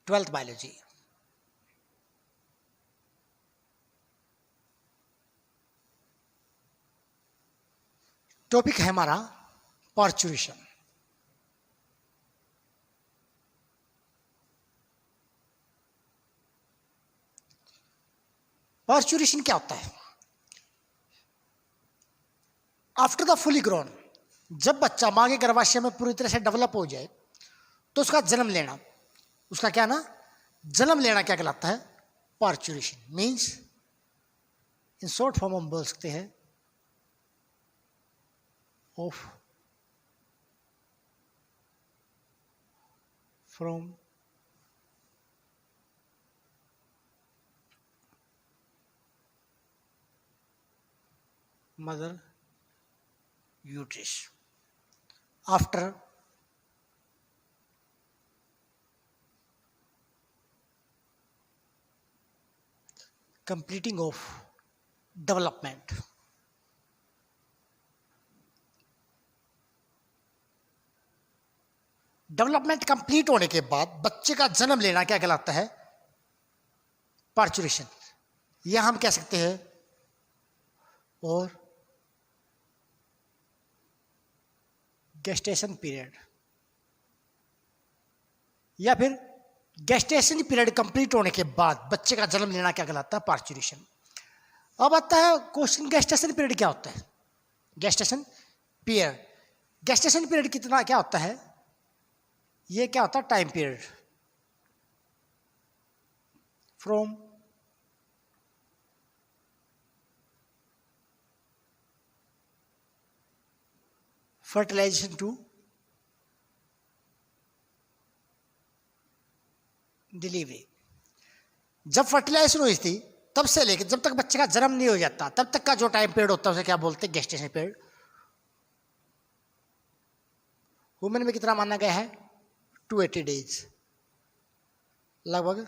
12th biology. Topic है हमारा parturition. Parturition क्या होता है? आफ्टर द फुली ग्रोन, जब बच्चा मां के गर्भाशय में पूरी तरह से डेवलप हो जाए तो उसका जन्म लेना, उसका क्या ना, जन्म लेना क्या कहलाता है? Parturition. Means in short form हम बोल सकते हैं of from mother uterus after completing of development। Development complete होने के बाद बच्चे का जन्म लेना क्या कहलाता है? पार्चुरेशन। या हम कह सकते हैं और गेस्टेशन पीरियड, या फिर गेस्टेशन पीरियड कंप्लीट होने के बाद बच्चे का जन्म लेना क्या कहलाता है? पार्चुरेशन। अब आता है क्वेश्चन, गेस्टेशन पीरियड क्या होता है? गेस्टेशन पीरियड, गेस्टेशन पीरियड कितना क्या होता है? ये क्या होता है? Time period from fertilisation to delivery. जब फर्टिलाइजेशन हुई थी तब से लेकर जब तक बच्चे का जन्म नहीं हो जाता तब तक का जो टाइम पीरियड होता है उसे क्या बोलते हैं? Gestation period. वुमेन में कितना माना गया है? 280 डेज, लगभग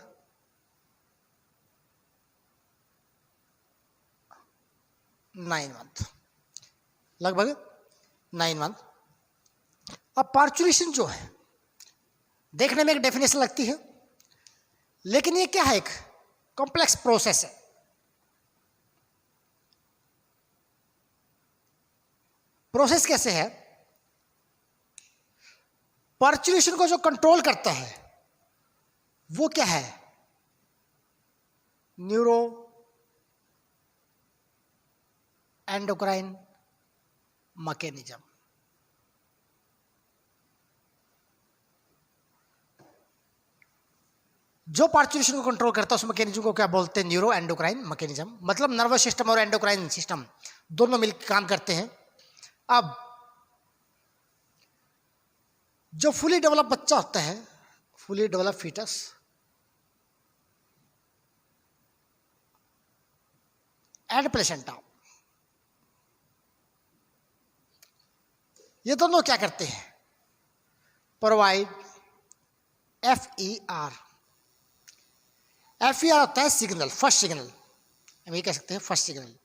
9 मंथ, लगभग 9 मंथ। अब पार्चुरेशन जो है देखने में एक डेफिनेशन लगती है, लेकिन ये क्या है? एक कॉम्प्लेक्स प्रोसेस है। प्रोसेस कैसे है? पार्चुरेशन को जो कंट्रोल करता है वो क्या है? Neuro endocrine mechanism. जो पार्चुरेशन को कंट्रोल करता है उस मैकेनिज्म को क्या बोलते हैं? Neuro endocrine mechanism. मतलब नर्वस सिस्टम और एंडोक्राइन सिस्टम दोनों मिलकर काम करते हैं। अब जो फुली डेवलप बच्चा होता है, fully develop foetus, and placenta, ये दोनों क्या करते हैं? Provide FER। FER होता है सिग्नल, फर्स्ट सिग्नल, हम ये कह सकते हैं फर्स्ट सिग्नल।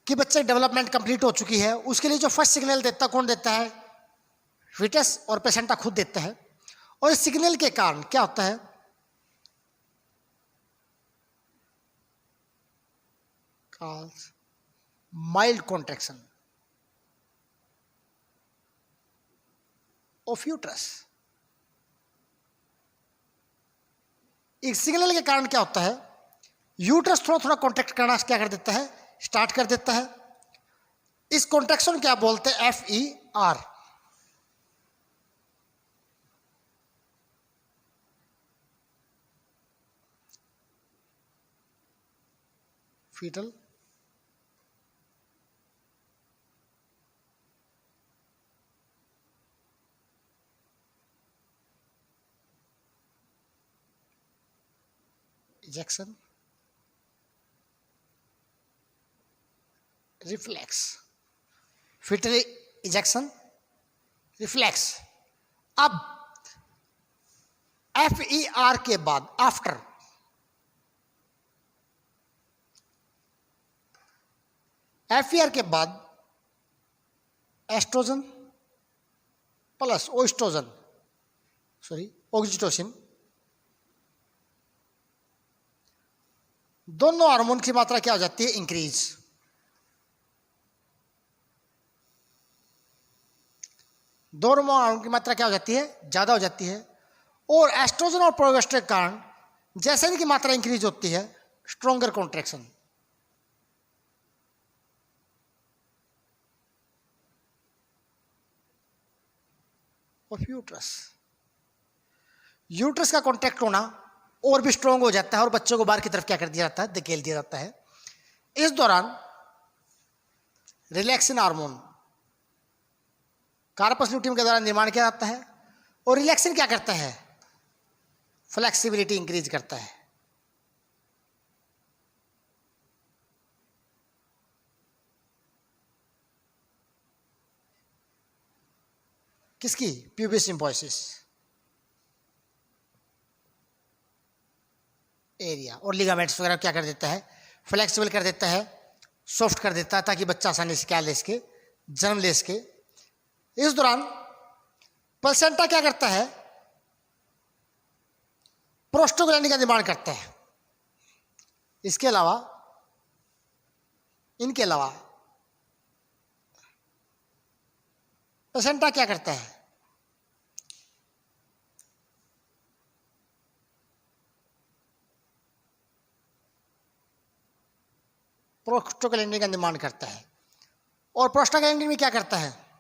कि बच्चे डेवलपमेंट कंप्लीट हो चुकी है, उसके लिए जो फर्स्ट सिग्नल देता कौन देता है? फीटस और प्लेसेंटा खुद देता है। और इस सिग्नल के कारण क्या होता है? Calls mild contraction of uterus. इस सिग्नल के कारण क्या होता है? यूट्रस थोड़ा थोड़ा कॉन्ट्रैक्ट करना क्या कर देता है? स्टार्ट कर देता है। इस कॉन्ट्रैक्शन क्या बोलते हैं? FER। Foetal ejection reflex, foetal ejection reflex. अब FER के बाद आफ्टर FER के बाद एस्ट्रोजन प्लस ऑक्सीटोसिन, दोनों हार्मोन की मात्रा क्या हो जाती है? इंक्रीज। दोनों हार्मोन की मात्रा क्या हो जाती है? ज्यादा हो जाती है। और एस्ट्रोजन और प्रोजेस्टेरोन के कारण जैसे इनकी मात्रा इंक्रीज होती है, stronger contraction. Of uterus, uterus का कॉन्ट्रैक्ट होना और भी स्ट्रॉन्ग हो जाता है और बच्चों को बाहर की तरफ क्या कर दिया जाता है? धकेल दिया जाता है। इस दौरान रिलैक्सिन हार्मोन कार्पस ल्यूटियम के द्वारा निर्माण किया जाता है। और रिलैक्सिन क्या करता है? फ्लेक्सिबिलिटी इंक्रीज करता है। किसकी? Pubis symphysis area. और लिगामेंट्स वगैरह क्या कर देता है? फ्लेक्सिबल कर देता है, सॉफ्ट कर देता है, ताकि बच्चा आसानी से क्या ले सके? जन्म ले सके। इस दौरान प्लेसेंटा क्या करता है? प्रोस्टोग्लैंडिन का निर्माण करता है। इनके अलावा प्लेसेंटा क्या करता है? प्रोस्टोग्लैंडिन का निर्माण करता है। और प्रोस्टाग्लैंडिन में क्या करता है?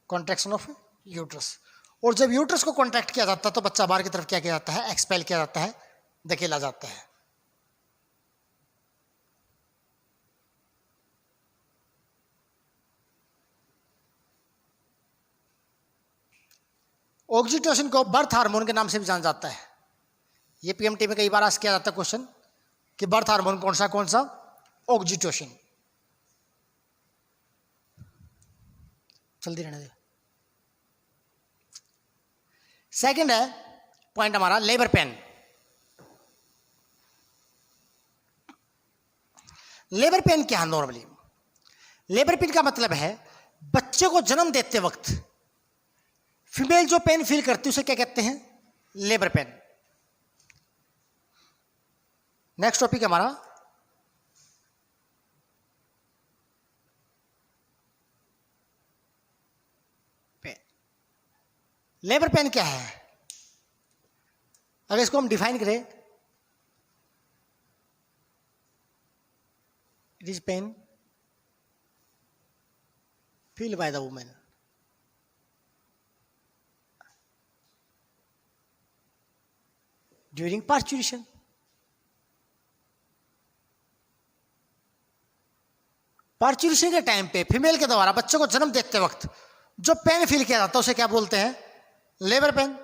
Contraction of uterus. और जब यूट्रस को कॉन्ट्रैक्ट किया जाता है तो बच्चा बाहर की तरफ क्या किया जाता है? एक्सपेल किया जाता है, धकेला जाता है। ऑक्सीटोसिन को बर्थ हार्मोन के नाम से भी जाना जाता है। ये पीएमटी में कई बार आस्क किया जाता है क्वेश्चन कि बर्थ हार्मोन कौन सा? ऑक्सीटोसिन। जल्दी रहने दे। सेकंड है पॉइंट हमारा लेबर पेन। लेबर पेन क्या है? नॉर्मली लेबर पेन का मतलब है बच्चे को जन्म देते वक्त फीमेल जो पेन फील करती है उसे क्या कहते हैं? Labour pain. नेक्स्ट टॉपिक हमारा पेन। लेबर पेन क्या है? अगर इसको हम डिफाइन करें, it is pain feel by the women during parturition. Parturition के टाइम पे फीमेल के द्वारा बच्चों को जन्म देते वक्त जो पेन फील किया जाता है उसे क्या बोलते हैं? Labour pain.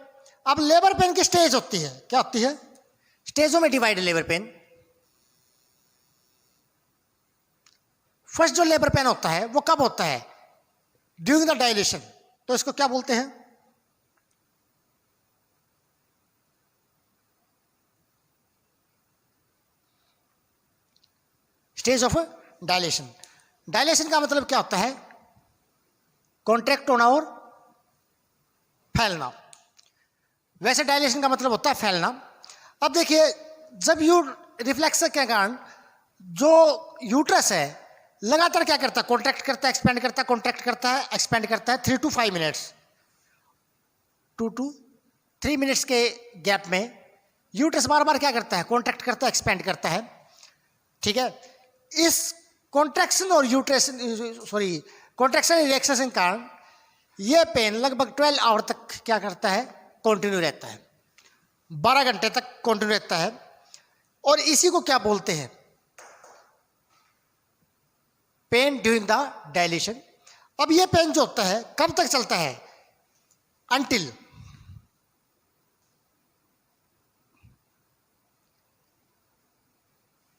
अब लेबर पेन की स्टेज होती है, क्या होती है? स्टेजों में डिवाइड है लेबर पेन। फर्स्ट जो लेबर पेन होता है वो कब होता है? During the dilation. तो इसको क्या बोलते हैं? Stage of dilation. डायलेशन का मतलब क्या होता है? कॉन्ट्रैक्ट होना और फैलना। वैसे डायलेशन का मतलब होता है फैलना। अब देखिए, जब रिफ्लेक्स के कारण जो यूट्रस है लगातार क्या करता है? कॉन्ट्रैक्ट करता है, एक्सपेंड करता है, कॉन्ट्रैक्ट करता है, एक्सपेंड करता है 3 to 5 मिनट्स, 2 to 3 मिनट्स के गैप में यूट्रस बार बार क्या करता है? कॉन्ट्रैक्ट करता है, एक्सपेंड करता है। ठीक है। इस कॉन्ट्रैक्शन और कॉन्ट्रैक्शन रिलैक्सेशन के कारण ये पेन लगभग 12 आवर तक क्या करता है? कंटिन्यू रहता है। 12 घंटे तक कंटिन्यू रहता है। और इसी को क्या बोलते हैं? Pen during the dilation. अब ये पेन जो होता है कब तक चलता है? Until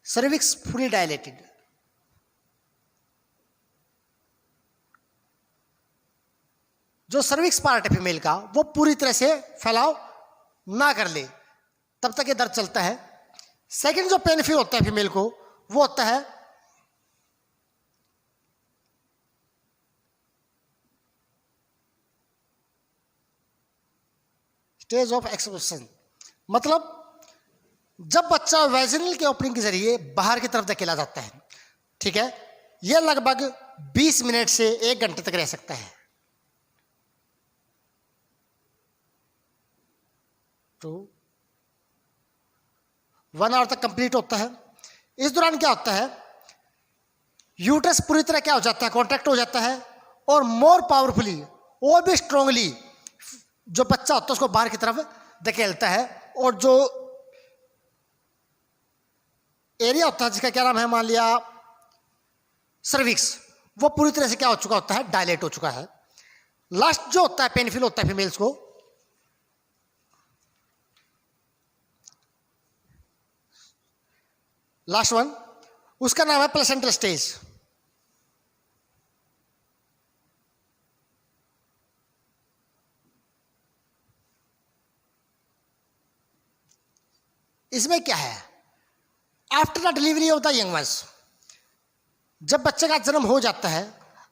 cervix fully dilated. जो सर्विक्स पार्ट है फीमेल का वो पूरी तरह से फैलाव ना कर ले, तब तक ये दर्द चलता है। सेकंड जो पेन फील होता है फीमेल को, वो होता है स्टेज ऑफ एक्सप्रेशन, मतलब जब बच्चा वैजिनल के ओपनिंग के जरिए बाहर की तरफ धकेला जाता है, ठीक है, यह लगभग 20 मिनट से 1 घंटे तक रह सकता है। तो 1 आवर तक कंप्लीट होता है। इस दौरान क्या होता है, यूट्रस पूरी तरह क्या हो जाता है, कॉन्ट्रैक्ट हो जाता है, और मोर पावरफुली और भी स्ट्रांगली जो बच्चा होता है उसको बाहर की तरफ धकेलता है, और जो एरिया होता है जिसका क्या नाम है, मान लिया सर्विक्स, वो पूरी तरह से क्या हो चुका होता है, डायलेट हो चुका है। लास्ट जो होता है पेनफिल होता है फीमेल्स को, लास्ट वन, उसका नाम है प्लेसेंटल स्टेज। इसमें क्या है, after the delivery of the young ones, जब बच्चे का जन्म हो जाता है,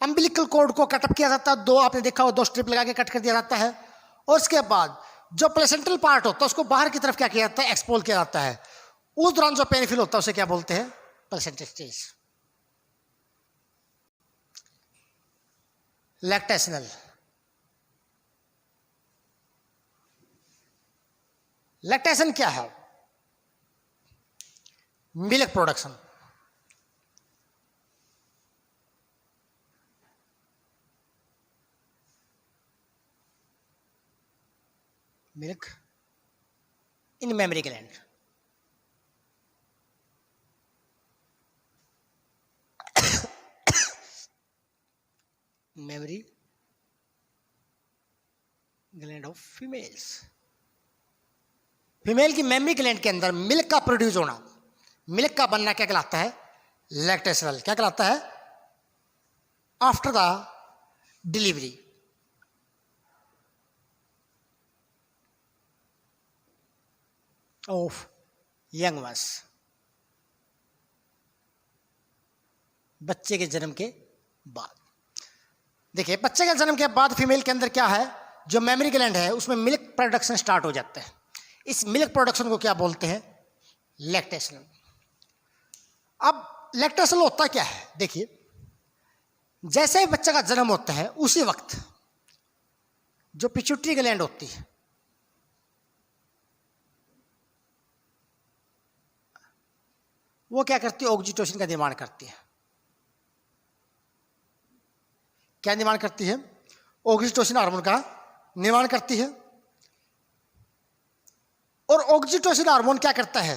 अम्बिलिकल कॉर्ड को कटअप किया जाता है, 2 आपने देखा हो 2 स्ट्रिप लगा के कट कर दिया जाता है, और उसके बाद जो प्लेसेंटल पार्ट होता है उसको बाहर की तरफ क्या किया जाता है, एक्सपोल किया जाता है। उस दौरान जो पेन फील होता है उसे क्या बोलते हैं, प्लेसेंटल स्टेज। लैक्टेशनल, लैक्टेशन क्या है, milk production. Milk in mammary gland, mammary gland of females. Female की मेमरी ग्लैंड के अंदर मिल्क का प्रोड्यूस होना, मिल्क का बनना क्या कहलाता है, लैक्टेशनल। क्या कहलाता है, after the delivery. Of young ones, बच्चे के जन्म के बाद। देखिए बच्चे के जन्म के बाद फीमेल के अंदर क्या है, जो मेमरी ग्लैंड है उसमें मिल्क प्रोडक्शन स्टार्ट हो जाता है। इस मिल्क प्रोडक्शन को क्या बोलते हैं, लैक्टेशनल। अब लैक्टेशनल होता क्या है, देखिए जैसे ही बच्चे का जन्म होता है उसी वक्त जो पिट्यूटरी ग्लैंड होती है वो क्या करती है, ऑक्सीटोसिन का निर्माण करती है। क्या निर्माण करती है, ऑक्सीटोसिन हार्मोन का निर्माण करती है। और ऑक्सीटोसिन हार्मोन क्या करता है,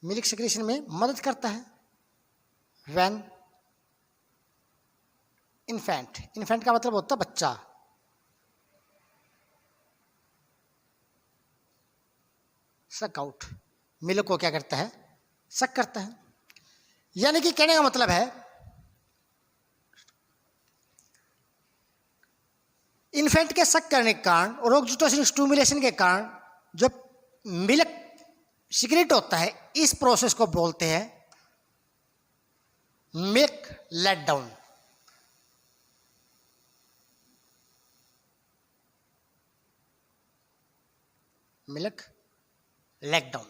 मिल्क सेक्रेशन में मदद करता है। व्हेन इन्फेंट, इन्फेंट का मतलब होता है बच्चा, सक आउट, मिल्क को क्या करता है, सक करता है। यानी कि कहने का मतलब है इन्फेंट के सक करने के कारण और ऑक्सीटोसिन स्टिमुलेशन के कारण जो मिल्क सिक्रेट होता है, इस प्रोसेस को बोलते हैं milk let down. Milk let down.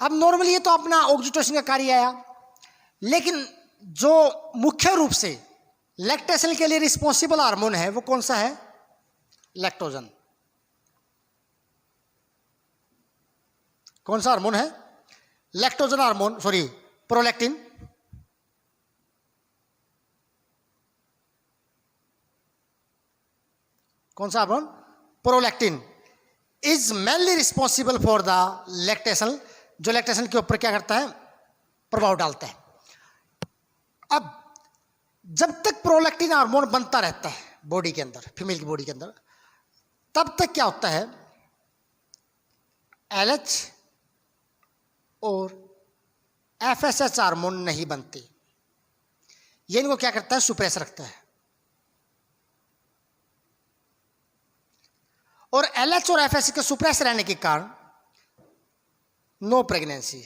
अब नॉर्मली ये तो अपना ऑक्सीटोसिन का कार्य आया, लेकिन जो मुख्य रूप से लैक्टेशन के लिए रिस्पॉन्सिबल हार्मोन है वो कौन सा है, लैक्टोजन। कौन सा हार्मोन है, लैक्टोजन हार्मोन, सॉरी प्रोलैक्टिन। कौन सा hormone, prolactin is mainly responsible for the lactation, जो लैक्टेशन के ऊपर क्या करता है, प्रभाव डालता है। अब जब तक प्रोलैक्टिन हार्मोन बनता रहता है बॉडी के अंदर, फीमेल की बॉडी के अंदर, तब तक क्या होता है, LH और FSH हार्मोन नहीं बनते। ये इनको क्या करता है, सुप्रेस रखता है। और LH और FSH के सुप्रेस रहने के कारण नो प्रेगनेंसी,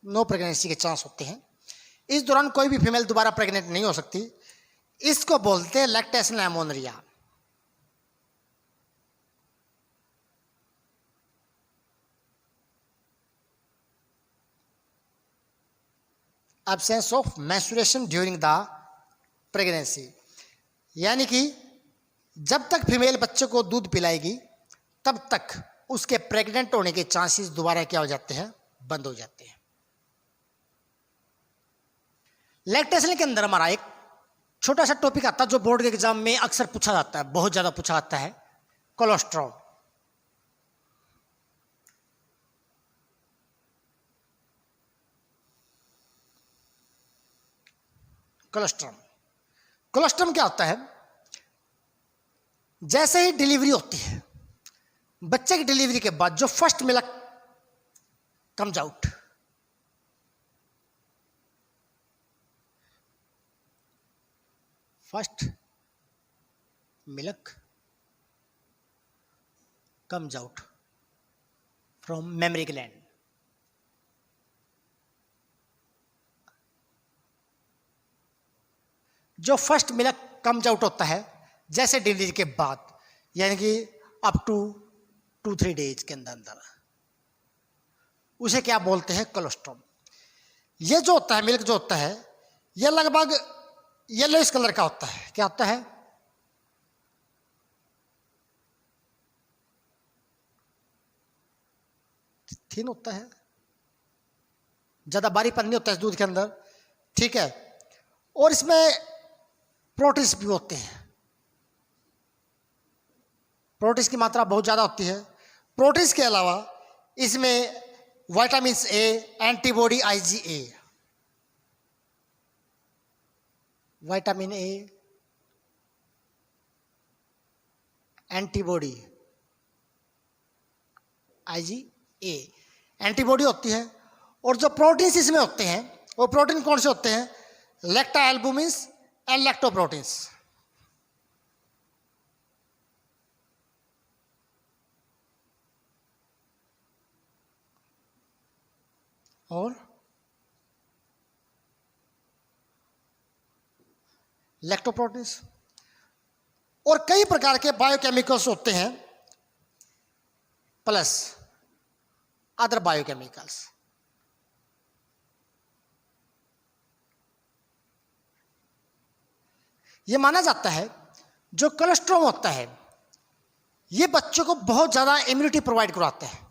नो प्रेगनेंसी के चांस होते हैं। इस दौरान कोई भी फीमेल दोबारा प्रेग्नेंट नहीं हो सकती। इसको बोलते हैं lactational ammonia. Absence of menstruation during the pregnancy, यानी कि जब तक फीमेल बच्चे को दूध पिलाएगी तब तक उसके प्रेग्नेंट होने के चांसेस दोबारा क्या हो जाते हैं, बंद हो जाते हैं। लैक्टेशन के अंदर हमारा एक छोटा सा टॉपिक आता है जो बोर्ड के एग्जाम में अक्सर पूछा जाता है, बहुत ज्यादा पूछा जाता है, कोलेस्ट्रॉल। कोलेस्ट्रॉल, कोलेस्ट्रॉल क्या होता है? जैसे ही डिलीवरी होती है, बच्चे की डिलीवरी के बाद जो first milk comes out, first milk comes out from mammary gland, जो फर्स्ट मिल्क कम्स आउट होता है जैसे डिलीवरी के बाद, यानी कि अप टू 2-3 डेज के अंदर अंदर, उसे क्या बोलते हैं, कोलेस्ट्रॉल। ये जो होता है मिल्क जो होता है, ये लगभग येलोइश कलर का होता है। क्या होता है? थिन होता है, ज्यादा बारीकपन नहीं होता है दूध के अंदर, ठीक है। और इसमें प्रोटीन्स भी होते हैं, प्रोटीन्स की मात्रा बहुत ज्यादा होती है। प्रोटीन्स के अलावा इसमें vitamin A, antibody IgA, vitamin A, antibody IgA, antibody होती है। और जो प्रोटीन्स इसमें होते हैं वो प्रोटीन कौन से होते हैं? लैक्टा एल्बुमिन्स एंड लैक्टोप्रोटीन्स। और लैक्टोप्रोटीन्स, और कई प्रकार के बायोकेमिकल्स होते हैं प्लस अदर बायोकेमिकल्स। यह माना जाता है जो कोलेस्ट्रॉल होता है ये बच्चों को बहुत ज्यादा इम्यूनिटी प्रोवाइड करवाता है।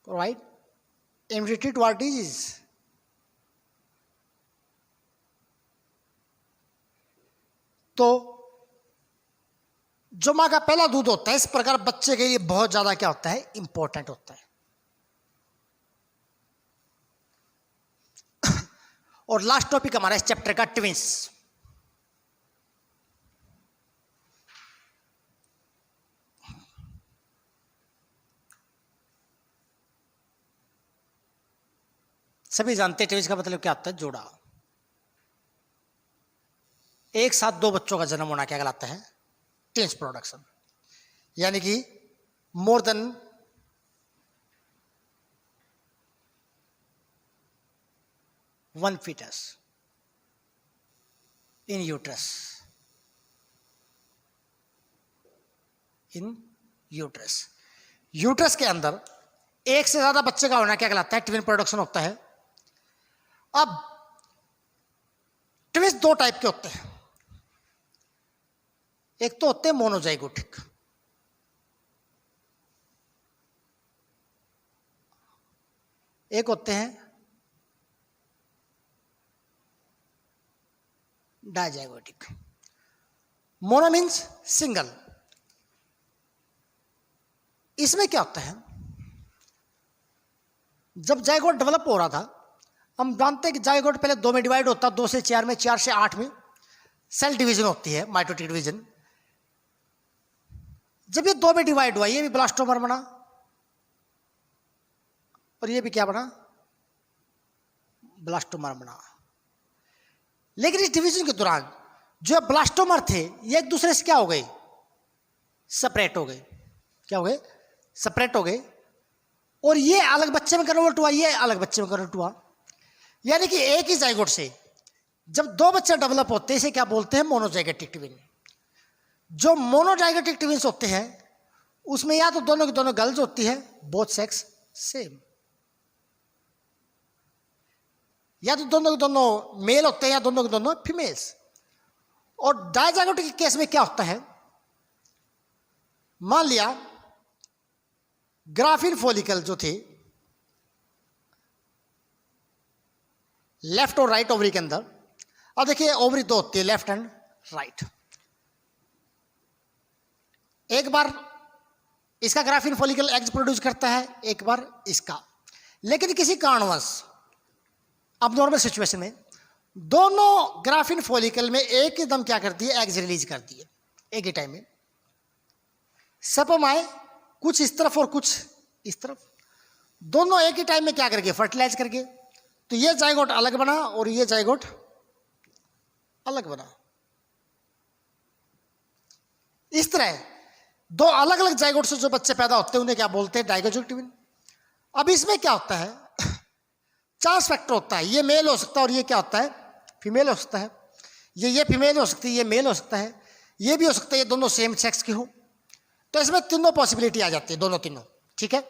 Right? Immunity toward disease. तो जो मां का पहला दूध होता है इस प्रकार बच्चे के लिए बहुत ज्यादा क्या होता है, इंपॉर्टेंट होता है। और लास्ट टॉपिक हमारा इस चैप्टर का ट्विंस। सभी जानते हैं ट्विंस का मतलब क्या होता है, जोड़ा। एक साथ दो बच्चों का जन्म होना क्या कहलाता है, ट्विंस प्रोडक्शन, यानी कि more than one foetus in uterus, in uterus, uterus के अंदर एक से ज्यादा बच्चे का होना क्या कहलाता है, ट्विन प्रोडक्शन होता है। अब ट्विंस दो टाइप के होते हैं, एक तो होते हैं मोनोजाइगोटिक, एक होते हैं डाइजाइगोटिक। Mono means single. इसमें क्या होता है, जब जाइगोट डेवलप हो रहा था, हम जानते हैं कि जाइगोट पहले 2 में डिवाइड होता है, 2 से 4 में, 4 से 8 में सेल डिवीजन होती है, माइटोटिक डिवीजन। जब ये 2 में डिवाइड हुआ, ये भी ब्लास्टोमर बना और ये भी क्या बना, ब्लास्टोमर बना। लेकिन इस डिवीजन के दौरान जो ब्लास्टोमर थे ये एक दूसरे से क्या हो गए, सेपरेट हो गए। क्या हो गए, सेपरेट हो गए। और ये अलग बच्चे में कन्वर्ट हुआ, ये अलग बच्चे में कन्वर्ट हुआ। यानी कि एक ही जाइगोट से जब 2 बच्चे डेवलप होते हैं, इसे क्या बोलते हैं, मोनोजाइगोटिक ट्विन। जो मोनोजाइगोटिक ट्विन्स होते हैं उसमें या तो दोनों की दोनों गर्ल्स होती है, बोथ सेक्स सेम, या तो दोनों के दोनों मेल होते हैं या दोनों के दोनों फीमेल्स। और डायजाइगोटिक के केस में क्या होता है, मान लिया ग्राफिन फॉलिकल जो थे लेफ्ट और राइट ओवरी के अंदर, अब देखिए ओवरी 2 होती है, लेफ्ट एंड राइट। एक बार इसका ग्राफिन फॉलिकल एग्स प्रोड्यूस करता है, एक बार इसका। लेकिन किसी कारणवश अब नॉर्मल सिचुएशन में दोनों ग्राफिन फॉलिकल में एक ही दम क्या करती है, एग्स रिलीज करती है एक ही टाइम में। स्पर्म आए कुछ इस तरफ और कुछ इस तरफ, दोनों एक ही टाइम में क्या करके, फर्टिलाइज करके। तो ये जाइगोट अलग बना और ये जाइगोट अलग बना। इस तरह 2 अलग अलग जाइगोट से जो बच्चे पैदा होते हैं उन्हें क्या बोलते हैं, डायगोटिक ट्विन। अब इसमें क्या होता है, चांस फैक्टर होता है। ये मेल हो सकता है और ये क्या होता है, फीमेल हो सकता है। ये फीमेल हो सकती है, ये मेल हो सकता है, ये भी हो सकता है, ये दोनों सेम सेक्स के हो। तो इसमें तीनों पॉसिबिलिटी आ जाती है, दोनों तीनों। ठीक है।